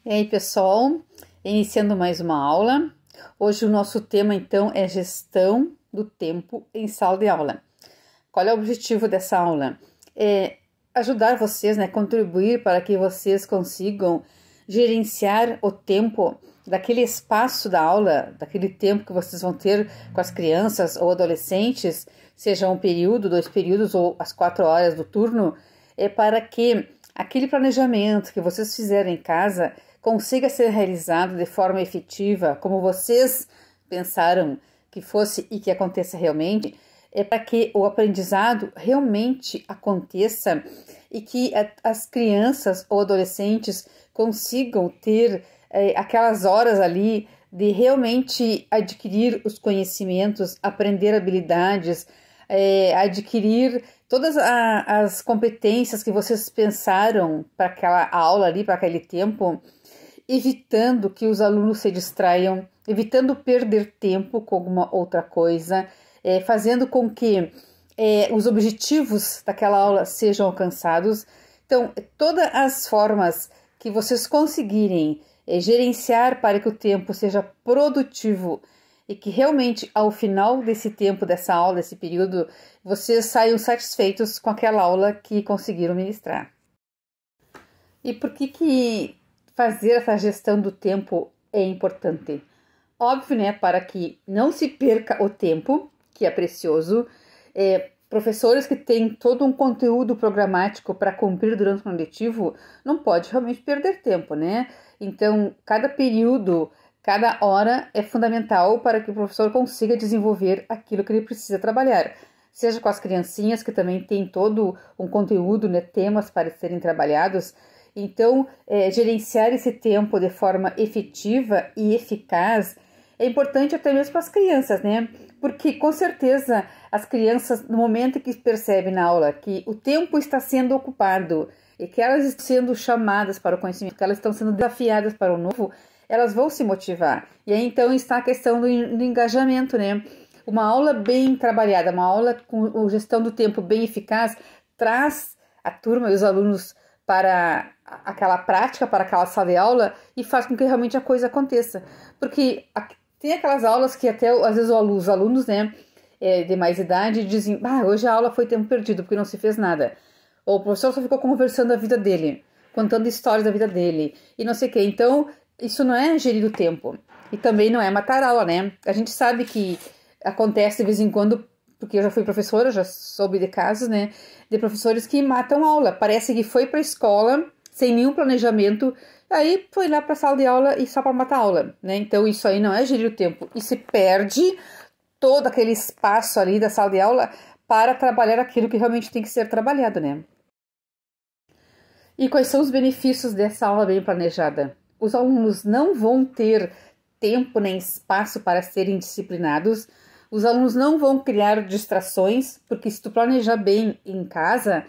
E aí, pessoal, iniciando mais uma aula. Hoje o nosso tema, então, é gestão do tempo em sala de aula. Qual é o objetivo dessa aula? É ajudar vocês, contribuir para que vocês consigam gerenciar o tempo daquele espaço da aula, daquele tempo que vocês vão ter com as crianças ou adolescentes, seja um período, 2 períodos ou as 4 horas do turno, para que aquele planejamento que vocês fizeram em casa consiga ser realizado de forma efetiva, como vocês pensaram que fosse e que aconteça realmente, para que o aprendizado realmente aconteça e que as crianças ou adolescentes consigam ter aquelas horas ali de realmente adquirir os conhecimentos, aprender habilidades, adquirir todas as competências que vocês pensaram para aquela aula ali, para aquele tempo, evitando que os alunos se distraiam, evitando perder tempo com alguma outra coisa, fazendo com que os objetivos daquela aula sejam alcançados. Então, todas as formas que vocês conseguirem gerenciar para que o tempo seja produtivo e que realmente ao final desse tempo, dessa aula, desse período, vocês saiam satisfeitos com aquela aula que conseguiram ministrar. E por que fazer essa gestão do tempo é importante? Óbvio, para que não se perca o tempo, que é precioso. Professores que têm todo um conteúdo programático para cumprir durante o ano letivo não pode realmente perder tempo, Então, cada período, cada hora é fundamental para que o professor consiga desenvolver aquilo que ele precisa trabalhar. Seja com as criancinhas, que também tem todo um conteúdo, temas para serem trabalhados. Então, gerenciar esse tempo de forma efetiva e eficaz é importante até mesmo para as crianças, Porque, com certeza, as crianças, no momento que percebem na aula que o tempo está sendo ocupado e que elas estão sendo chamadas para o conhecimento, que elas estão sendo desafiadas para o novo, elas vão se motivar. E aí, então, está a questão do engajamento, Uma aula bem trabalhada, uma aula com gestão do tempo bem eficaz, traz a turma e os alunos para aquela prática, para aquela sala de aula e faz com que realmente a coisa aconteça. Porque tem aquelas aulas que até, às vezes, os alunos, de mais idade, dizem, hoje a aula foi tempo perdido, porque não se fez nada. Ou o professor só ficou conversando da vida dele, contando histórias da vida dele, e não sei o quê. Então, isso não é gerir o tempo. E também não é matar a aula, A gente sabe que acontece de vez em quando, porque eu já fui professora, já soube de casos, de professores que matam a aula. Parece que foi para a escola, sem nenhum planejamento, aí foi lá para a sala de aula e só para matar a aula, Então, isso aí não é gerir o tempo. E se perde todo aquele espaço ali da sala de aula para trabalhar aquilo que realmente tem que ser trabalhado, E quais são os benefícios dessa aula bem planejada? Os alunos não vão ter tempo nem espaço para serem disciplinados. Os alunos não vão criar distrações, porque se tu planejar bem em casa,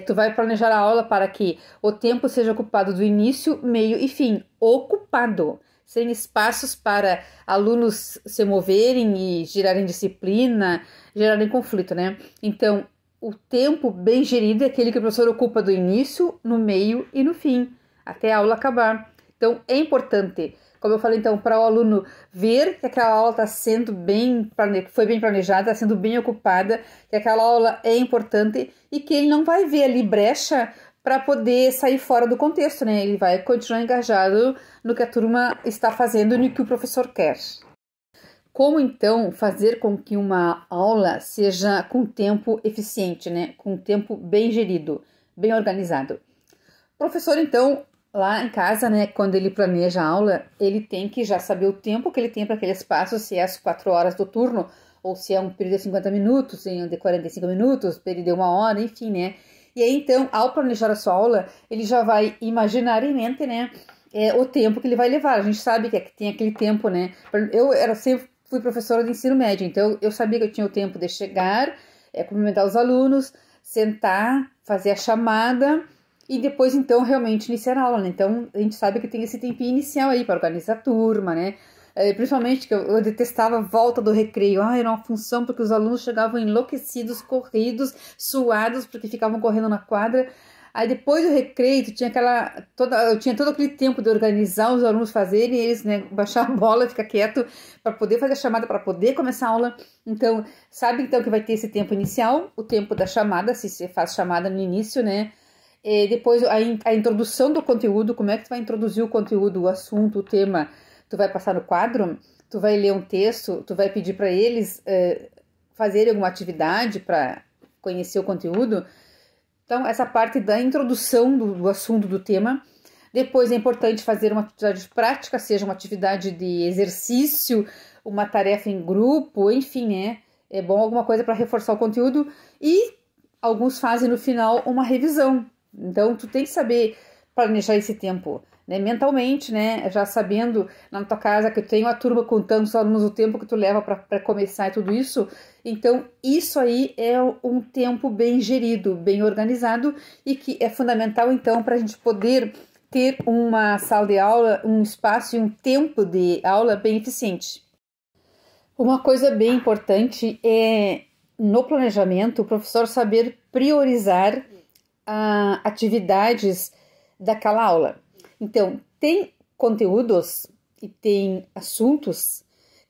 tu vai planejar a aula para que o tempo seja ocupado do início, meio e fim. Ocupado, sem espaços para alunos se moverem e gerarem disciplina, gerarem conflito, Então, o tempo bem gerido é aquele que o professor ocupa do início, no meio e no fim, até a aula acabar. Então, é importante, como eu falei, então, para o aluno ver que aquela aula está sendo foi bem planejada, está sendo bem ocupada, que aquela aula é importante e que ele não vai ver ali brecha para poder sair fora do contexto, Ele vai continuar engajado no que a turma está fazendo e no que o professor quer. Como, então, fazer com que uma aula seja com tempo eficiente, Com tempo bem gerido, bem organizado? O professor, então, lá em casa, quando ele planeja a aula, ele tem que já saber o tempo que ele tem para aquele espaço, se é as 4 horas do turno, ou se é um período de 50 minutos, de 45 minutos, período de 1 hora, enfim, E aí, então, ao planejar a sua aula, ele já vai imaginar em mente, o tempo que ele vai levar. A gente sabe que tem aquele tempo, Eu sempre fui professora de ensino médio, então eu sabia que eu tinha o tempo de chegar, cumprimentar os alunos, sentar, fazer a chamada e depois, então, realmente iniciar a aula, Então, a gente sabe que tem esse tempinho inicial aí para organizar a turma, Principalmente que eu detestava a volta do recreio. Era uma função porque os alunos chegavam enlouquecidos, corridos, suados, porque ficavam correndo na quadra. Aí depois do recreio, eu tinha todo aquele tempo de organizar os alunos fazerem, eles, né, baixar a bola, ficar quieto para poder fazer a chamada, para poder começar a aula. Então, sabe então que vai ter esse tempo inicial, o tempo da chamada, se você faz chamada no início, né? E depois a introdução do conteúdo, como é que tu vai introduzir o conteúdo, o assunto, o tema, tu vai passar no quadro, tu vai ler um texto, tu vai pedir para eles fazerem alguma atividade para conhecer o conteúdo. Então, essa parte da introdução do assunto, do tema. Depois é importante fazer uma atividade prática, seja uma atividade de exercício, uma tarefa em grupo, enfim, né? É bom alguma coisa para reforçar o conteúdo. E alguns fazem no final uma revisão. Então, tu tem que saber planejar esse tempo, né? Mentalmente, né? Já sabendo na tua casa que eu tenho a turma contando os alunos o tempo que tu leva para começar e tudo isso. Então, isso aí é um tempo bem gerido, bem organizado e que é fundamental, então, para a gente poder ter uma sala de aula, um espaço e um tempo de aula bem eficiente. Uma coisa bem importante é, no planejamento, o professor saber priorizar atividades daquela aula. Então, tem conteúdos e tem assuntos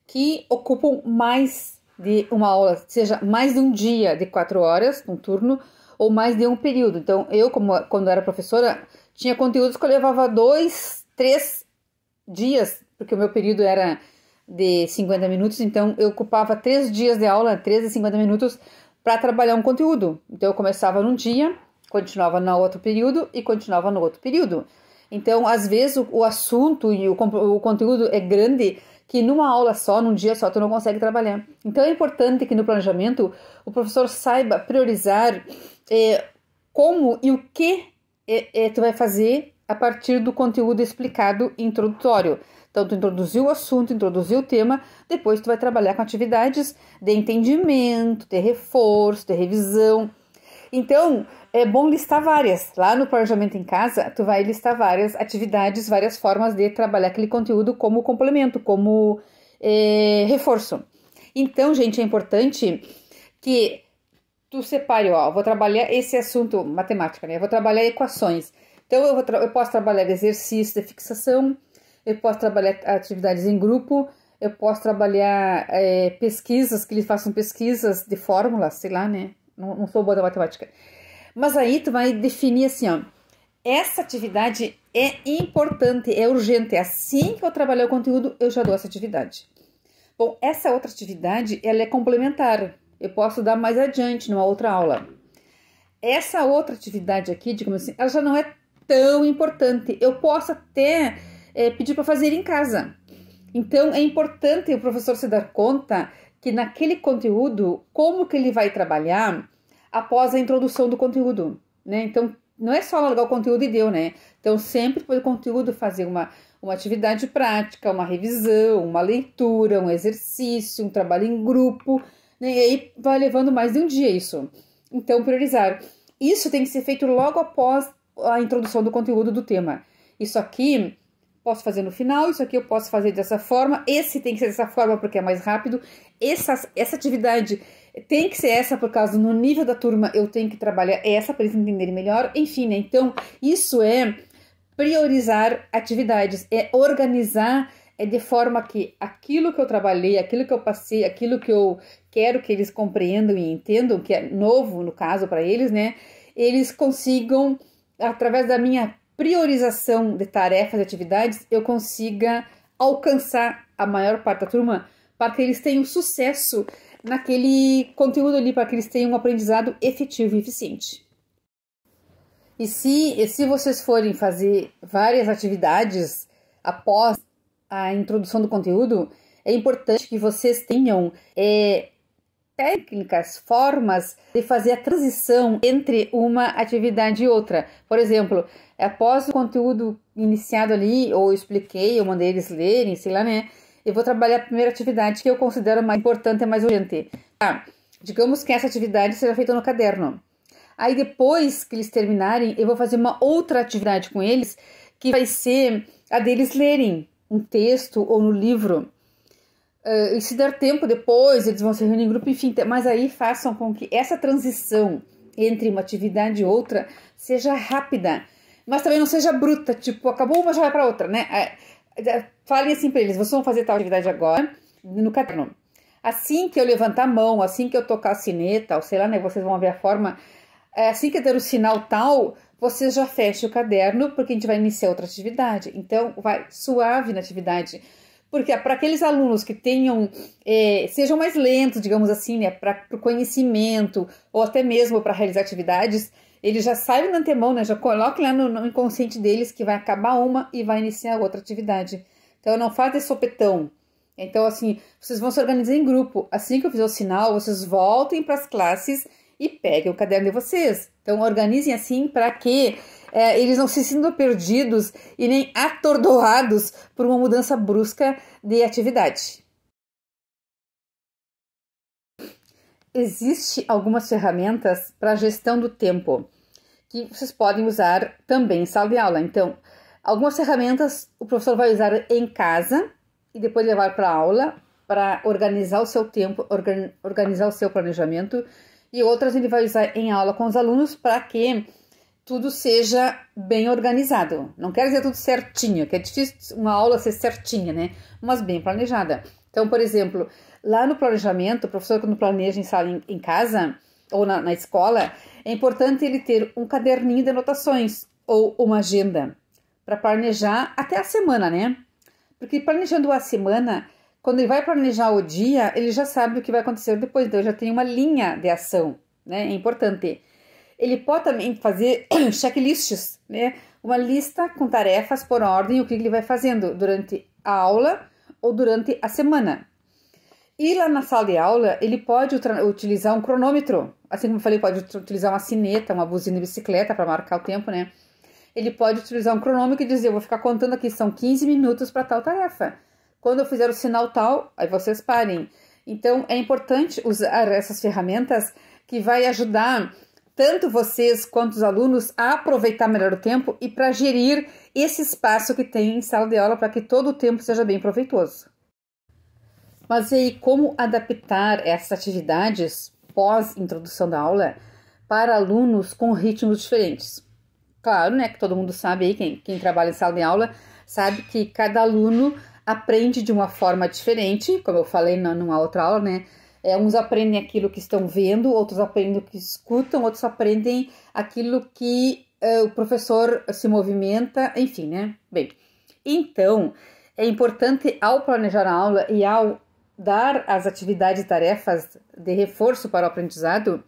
que ocupam mais de uma aula, seja mais de um dia de 4 horas, um turno, ou mais de um período. Então, eu, quando era professora, tinha conteúdos que eu levava 2, 3 dias, porque o meu período era de 50 minutos, então eu ocupava 3 dias de aula, 3 de 50 minutos, para trabalhar um conteúdo. Então, eu começava num dia, continuava no outro período e continuava no outro período. Então, às vezes, o assunto e o conteúdo é grande que numa aula só, num dia só, tu não consegue trabalhar. Então, é importante que no planejamento o professor saiba priorizar como e o que tu vai fazer a partir do conteúdo explicado introdutório. Então, tu introduziu o assunto, introduziu o tema, depois tu vai trabalhar com atividades de entendimento, de reforço, de revisão. Então, é bom listar várias. Lá no planejamento em casa, tu vai listar várias atividades, várias formas de trabalhar aquele conteúdo como complemento, como reforço. Então, gente, é importante que tu separe, ó, vou trabalhar esse assunto, matemática, né? Eu vou trabalhar equações. Então, eu posso trabalhar exercício de fixação, eu posso trabalhar atividades em grupo, eu posso trabalhar pesquisas, que eles façam pesquisas de fórmulas, sei lá, né? Não sou boa da matemática. Mas aí tu vai definir assim, ó. Essa atividade é importante, é urgente. Assim que eu trabalhar o conteúdo, eu já dou essa atividade. Bom, essa outra atividade, ela é complementar. Eu posso dar mais adiante, numa outra aula. Essa outra atividade aqui, digamos assim, ela já não é tão importante. Eu posso até pedir para fazer em casa. Então, é importante o professor se dar conta que naquele conteúdo, como que ele vai trabalhar após a introdução do conteúdo, né? Então, não é só largar o conteúdo e deu, né? Então, sempre depois do conteúdo fazer uma atividade prática, uma revisão, uma leitura, um exercício, um trabalho em grupo, né? E aí vai levando mais de um dia isso. Então, priorizar. Isso tem que ser feito logo após a introdução do conteúdo do tema. Isso aqui posso fazer no final, isso aqui eu posso fazer dessa forma, esse tem que ser dessa forma porque é mais rápido, essa atividade tem que ser essa por causa no nível da turma eu tenho que trabalhar essa para eles entenderem melhor, enfim, né? Então isso é priorizar atividades, é organizar de forma que aquilo que eu trabalhei, aquilo que eu passei, aquilo que eu quero que eles compreendam e entendam, que é novo no caso para eles, né? Eles consigam, através da minha priorização de tarefas e atividades, eu consiga alcançar a maior parte da turma para que eles tenham sucesso naquele conteúdo ali, para que eles tenham um aprendizado efetivo e eficiente. E se vocês forem fazer várias atividades após a introdução do conteúdo, é importante que vocês tenham técnicas, formas de fazer a transição entre uma atividade e outra. Por exemplo, após o conteúdo iniciado ali, ou eu expliquei, eu mandei eles lerem, sei lá, né? Eu vou trabalhar a primeira atividade que eu considero mais importante e mais urgente. Digamos que essa atividade seja feita no caderno. Aí depois que eles terminarem, eu vou fazer uma outra atividade com eles, que vai ser a deles lerem um texto ou no livro. E se der tempo depois, eles vão se reunir em grupo, enfim, mas aí façam com que essa transição entre uma atividade e outra seja rápida, mas também não seja bruta, tipo, acabou uma, já vai para outra, né? Falem assim para eles, vocês vão fazer tal atividade agora, no caderno. Assim que eu levantar a mão, assim que eu tocar a sineta, ou sei lá, né, vocês vão ver a forma, assim que eu der o sinal tal, vocês já fecham o caderno, porque a gente vai iniciar outra atividade. Então, vai suave na atividade. Porque para aqueles alunos que tenham, sejam mais lentos, digamos assim, né, para o conhecimento, ou até mesmo para realizar atividades, eles já saibam de antemão, né, já coloquem lá no inconsciente deles que vai acabar uma e vai iniciar outra atividade. Então, não faz de sopetão. Então, assim, vocês vão se organizar em grupo. Assim que eu fizer o sinal, vocês voltem para as classes e peguem o caderno de vocês. Então, organizem assim para que eles não se sintam perdidos e nem atordoados por uma mudança brusca de atividade. Existem algumas ferramentas para a gestão do tempo que vocês podem usar também em sala de aula. Então, algumas ferramentas o professor vai usar em casa e depois levar para a aula para organizar o seu tempo, organizar o seu planejamento, e outras ele vai usar em aula com os alunos para que tudo seja bem organizado. Não quer dizer tudo certinho, que é difícil uma aula ser certinha, né? Mas bem planejada. Então, por exemplo, lá no planejamento, o professor quando planeja em sala em casa ou na escola, é importante ele ter um caderninho de anotações ou uma agenda para planejar até a semana, né? Porque planejando a semana, quando ele vai planejar o dia, ele já sabe o que vai acontecer depois, então já tem uma linha de ação, né? É importante. Ele pode também fazer checklists, né? Uma lista com tarefas por ordem, o que ele vai fazendo durante a aula ou durante a semana. E lá na sala de aula, ele pode utilizar um cronômetro. Assim como eu falei, pode utilizar uma sineta, uma buzina de bicicleta para marcar o tempo, né? Ele pode utilizar um cronômetro e dizer, eu vou ficar contando aqui, são 15 minutos para tal tarefa. Quando eu fizer o sinal tal, aí vocês parem. Então, é importante usar essas ferramentas que vai ajudar tanto vocês quanto os alunos a aproveitar melhor o tempo e para gerir esse espaço que tem em sala de aula para que todo o tempo seja bem proveitoso. Mas e aí, como adaptar essas atividades pós-introdução da aula para alunos com ritmos diferentes? Claro, né, que todo mundo sabe aí, quem trabalha em sala de aula, sabe que cada aluno aprende de uma forma diferente, como eu falei numa outra aula, né? Uns aprendem aquilo que estão vendo, outros aprendem o que escutam, outros aprendem aquilo que o professor se movimenta, enfim, né? Bem, então, é importante ao planejar a aula e ao dar as atividades e tarefas de reforço para o aprendizado,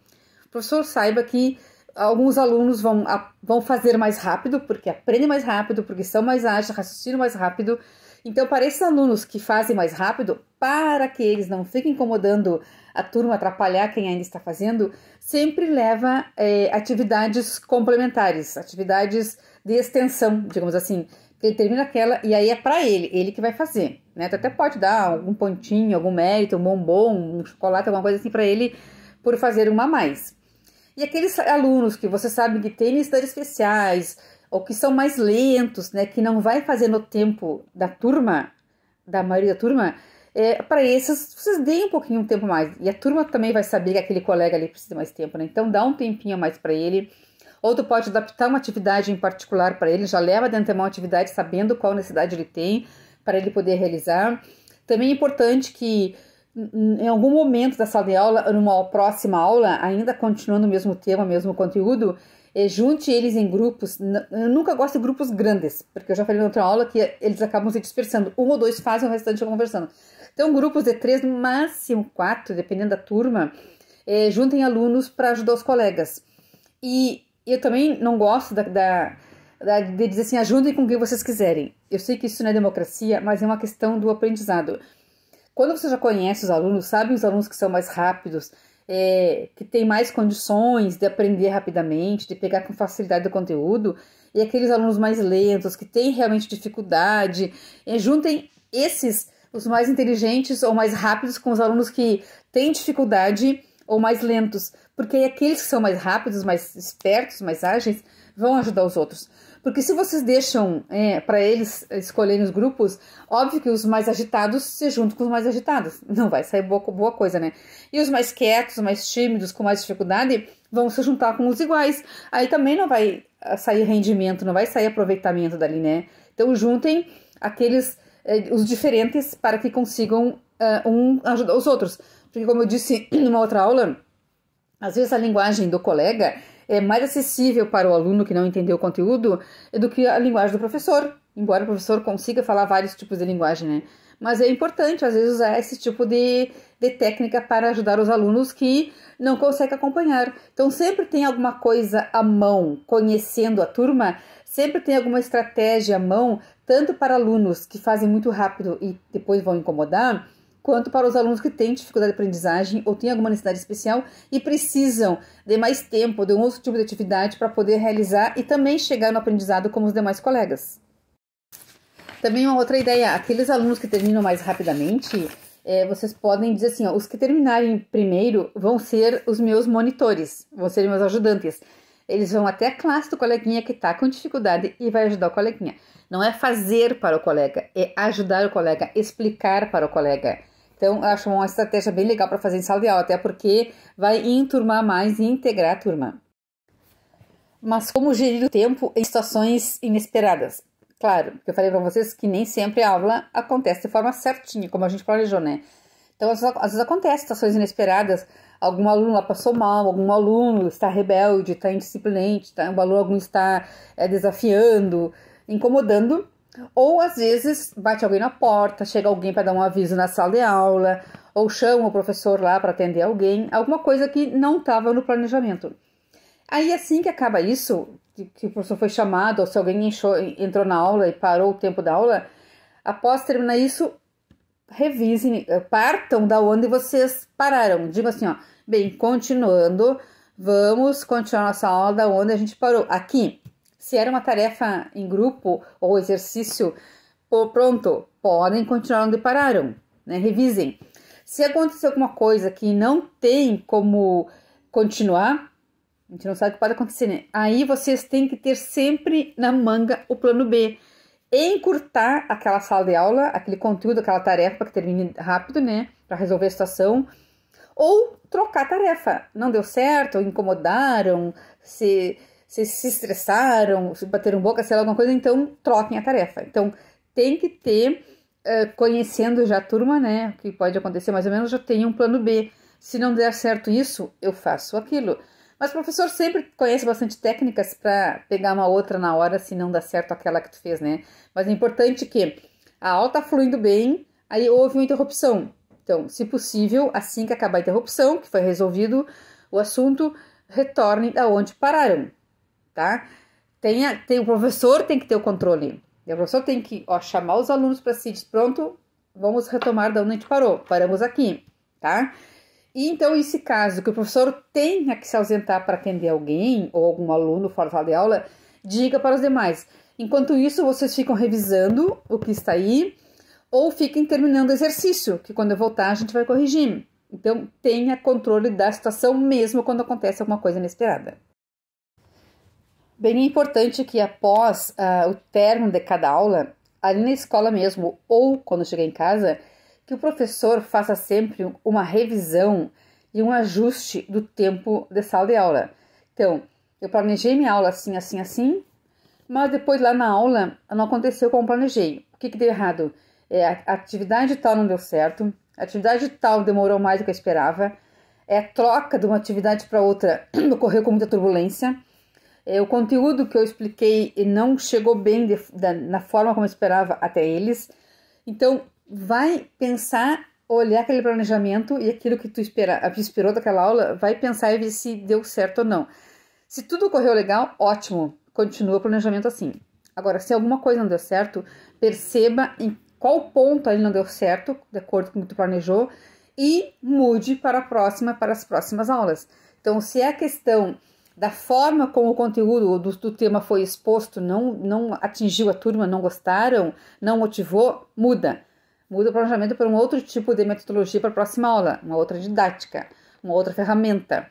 o professor saiba que alguns alunos vão fazer mais rápido, porque aprendem mais rápido, porque são mais ágeis, raciocinam mais rápido. Então, para esses alunos que fazem mais rápido, para que eles não fiquem incomodando a turma, atrapalhar quem ainda está fazendo, sempre leva atividades complementares, atividades de extensão, digamos assim. Ele termina aquela e aí é para ele que vai fazer, né? Tu até pode dar algum pontinho, algum mérito, um bombom, um chocolate, alguma coisa assim para ele por fazer uma a mais. E aqueles alunos que você sabe que têm necessidades especiais ou que são mais lentos, né, que não vai fazer no tempo da turma, da maioria da turma, para esses vocês deem um pouquinho um tempo mais. E a turma também vai saber que aquele colega ali precisa mais tempo, né? Então dá um tempinho a mais para ele. Ou tu pode adaptar uma atividade em particular para ele, já leva de antemão a atividade sabendo qual necessidade ele tem para ele poder realizar. Também é importante que em algum momento da sala de aula, numa próxima aula, ainda continuando o mesmo tema, o mesmo conteúdo, junte eles em grupos. Eu nunca gosto de grupos grandes, porque eu já falei na outra aula que eles acabam se dispersando. Um ou dois fazem, o restante ficam conversando. Então, grupos de 3, no máximo 4, dependendo da turma, juntem alunos para ajudar os colegas. E eu também não gosto de dizer assim, ajudem com quem vocês quiserem. Eu sei que isso não é democracia, mas é uma questão do aprendizado. Quando você já conhece os alunos, sabe os alunos que são mais rápidos, que têm mais condições de aprender rapidamente, de pegar com facilidade o conteúdo, e aqueles alunos mais lentos, que têm realmente dificuldade, juntem os mais inteligentes ou mais rápidos com os alunos que têm dificuldade ou mais lentos, porque aqueles que são mais rápidos, mais espertos, mais ágeis, vão ajudar os outros. Porque se vocês deixam para eles escolherem os grupos, óbvio que os mais agitados se juntam com os mais agitados. Não vai sair boa coisa, né? E os mais quietos, mais tímidos, com mais dificuldade, vão se juntar com os iguais. Aí também não vai sair rendimento, não vai sair aproveitamento dali, né? Então juntem os diferentes para que consigam ajudar os outros. Porque como eu disse numa outra aula, às vezes a linguagem do colega é mais acessível para o aluno que não entendeu o conteúdo do que a linguagem do professor. Embora o professor consiga falar vários tipos de linguagem, né? Mas é importante, às vezes, usar esse tipo de técnica para ajudar os alunos que não conseguem acompanhar. Então, sempre tem alguma coisa à mão, conhecendo a turma, sempre tem alguma estratégia à mão, tanto para alunos que fazem muito rápido e depois vão incomodar, quanto para os alunos que têm dificuldade de aprendizagem ou têm alguma necessidade especial e precisam de mais tempo, de um outro tipo de atividade para poder realizar e também chegar no aprendizado como os demais colegas. Também uma outra ideia, aqueles alunos que terminam mais rapidamente, vocês podem dizer assim, ó, os que terminarem primeiro vão ser os meus monitores, vão ser meus ajudantes. Eles vão até a classe do coleguinha que está com dificuldade e vai ajudar o coleguinha. Não é fazer para o colega, é ajudar o colega, explicar para o colega. Então, eu acho uma estratégia bem legal para fazer em sala de aula, até porque vai enturmar mais e integrar a turma. Mas como gerir o tempo em situações inesperadas? Claro, porque eu falei para vocês que nem sempre a aula acontece de forma certinha, como a gente planejou, né? Então, às vezes acontecem situações inesperadas, algum aluno lá passou mal, algum aluno está rebelde, está indisciplinante, algum está desafiando, incomodando, ou às vezes bate alguém na porta, chega alguém para dar um aviso na sala de aula, ou chama o professor lá para atender alguém, alguma coisa que não estava no planejamento. Aí assim que acaba isso, que o professor foi chamado, ou se alguém entrou na aula e parou o tempo da aula, após terminar isso, revisem, partam da onde vocês pararam. Digo assim, ó, bem, continuando, vamos continuar nossa aula da onde a gente parou. Aqui, se era uma tarefa em grupo ou exercício, pronto, podem continuar onde pararam, né? Revisem. Se acontecer alguma coisa que não tem como continuar, a gente não sabe o que pode acontecer, né? Aí vocês têm que ter sempre na manga o plano B. Encurtar aquela sala de aula, aquele conteúdo, aquela tarefa para que termine rápido, né? Para resolver a situação. Ou trocar a tarefa. Não deu certo, incomodaram, se estressaram, se bateram boca, sei lá, alguma coisa, então troquem a tarefa. Então tem que ter, conhecendo já a turma, né? O que pode acontecer mais ou menos, já tem um plano B. Se não der certo isso, eu faço aquilo. Mas o professor sempre conhece bastante técnicas para pegar uma outra na hora, se não dá certo aquela que tu fez, né? Mas é importante que a aula está fluindo bem, aí houve uma interrupção. Então, se possível, assim que acabar a interrupção, que foi resolvido o assunto, retornem aonde pararam, tá? O professor tem que ter o controle. O professor tem que chamar os alunos para si, dizer, pronto, vamos retomar da onde a gente parou. Paramos aqui, tá? E então, esse caso que o professor tenha que se ausentar para atender alguém ou algum aluno fora da sala de aula, diga para os demais. Enquanto isso, vocês ficam revisando o que está aí ou fiquem terminando o exercício, que quando eu voltar a gente vai corrigir. Então, tenha controle da situação mesmo quando acontece alguma coisa inesperada. Bem importante que após o término de cada aula, ali na escola mesmo ou quando chegar em casa, que o professor faça sempre uma revisão e um ajuste do tempo de sala de aula. Então, eu planejei minha aula assim, assim, assim, mas depois lá na aula não aconteceu como planejei. O que deu errado? A atividade tal não deu certo, a atividade tal demorou mais do que eu esperava, a troca de uma atividade para outra ocorreu com muita turbulência, o conteúdo que eu expliquei não chegou bem na forma como eu esperava até eles. Então, vai pensar, olhar aquele planejamento e aquilo que tu esperou daquela aula, vai pensar e ver se deu certo ou não. Se tudo ocorreu legal, ótimo, continua o planejamento assim. Agora, se alguma coisa não deu certo, perceba em qual ponto ali não deu certo, de acordo com o que tu planejou, e mude para as próximas aulas. Então, se é a questão da forma como o conteúdo do tema foi exposto, não atingiu a turma, não gostaram, não motivou, muda. Muda o planejamento para um outro tipo de metodologia para a próxima aula, uma outra didática, uma outra ferramenta.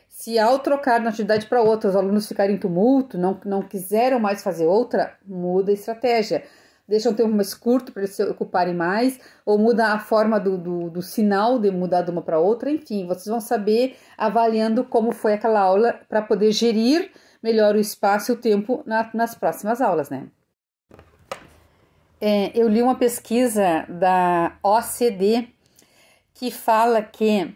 Se ao trocar de uma atividade para outra, os alunos ficarem em tumulto, não quiseram mais fazer outra, muda a estratégia. deixa um tempo mais curto para eles se ocuparem mais, ou muda a forma do sinal de mudar de uma para outra, enfim, vocês vão saber avaliando como foi aquela aula para poder gerir melhor o espaço e o tempo nas próximas aulas, né? Eu li uma pesquisa da OCDE que fala que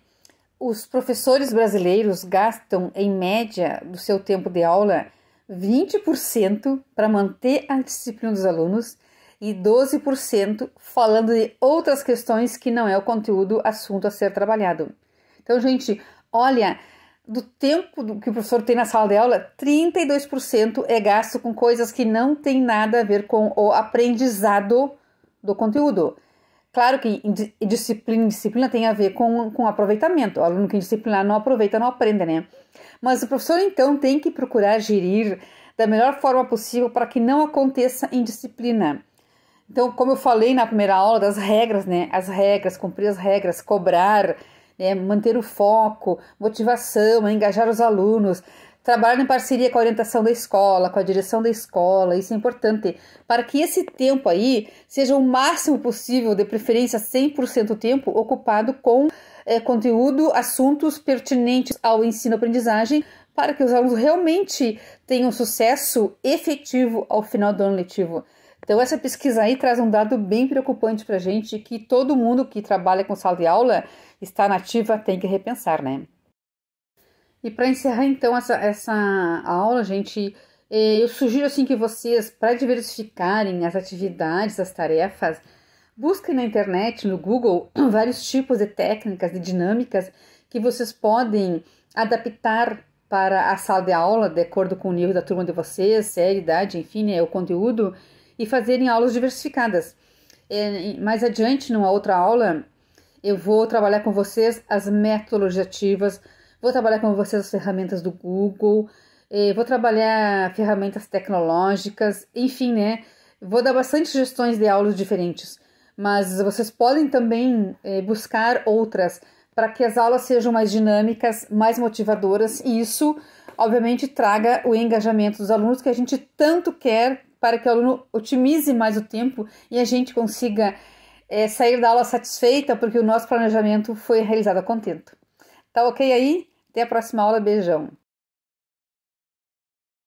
os professores brasileiros gastam, em média, do seu tempo de aula, 20% para manter a disciplina dos alunos e 12% falando de outras questões que não é o conteúdo, assunto a ser trabalhado. Então, gente, olha, do tempo que o professor tem na sala de aula, 32% é gasto com coisas que não tem nada a ver com o aprendizado do conteúdo. Claro que disciplina tem a ver com aproveitamento. O aluno que disciplinar não aproveita, não aprende, né? Mas o professor, então, tem que procurar gerir da melhor forma possível para que não aconteça indisciplina. Então, como eu falei na primeira aula das regras, né? As regras, cumprir as regras, cobrar, né? Manter o foco, motivação, engajar os alunos, trabalhar em parceria com a orientação da escola, com a direção da escola, isso é importante, para que esse tempo aí seja o máximo possível, de preferência 100% do tempo, ocupado com conteúdo, assuntos pertinentes ao ensino-aprendizagem, para que os alunos realmente tenham sucesso efetivo ao final do ano letivo. Então essa pesquisa aí traz um dado bem preocupante para a gente, que todo mundo que trabalha com sala de aula, está nativa, tem que repensar, né? E para encerrar então essa aula, gente, eu sugiro assim que vocês, para diversificarem as atividades, as tarefas, busquem na internet, no Google, vários tipos de técnicas, de dinâmicas que vocês podem adaptar para a sala de aula, de acordo com o nível da turma de vocês, série, idade, enfim, né, o conteúdo, e fazerem aulas diversificadas. Mais adiante, numa outra aula, eu vou trabalhar com vocês as metodologias ativas, vou trabalhar com vocês as ferramentas do Google, vou trabalhar ferramentas tecnológicas, enfim, né? Vou dar bastante sugestões de aulas diferentes, mas vocês podem também buscar outras para que as aulas sejam mais dinâmicas, mais motivadoras e isso, obviamente, traga o engajamento dos alunos que a gente tanto quer para que o aluno otimize mais o tempo e a gente consiga sair da aula satisfeita porque o nosso planejamento foi realizado a contento. Tá ok aí? Até a próxima aula. Beijão!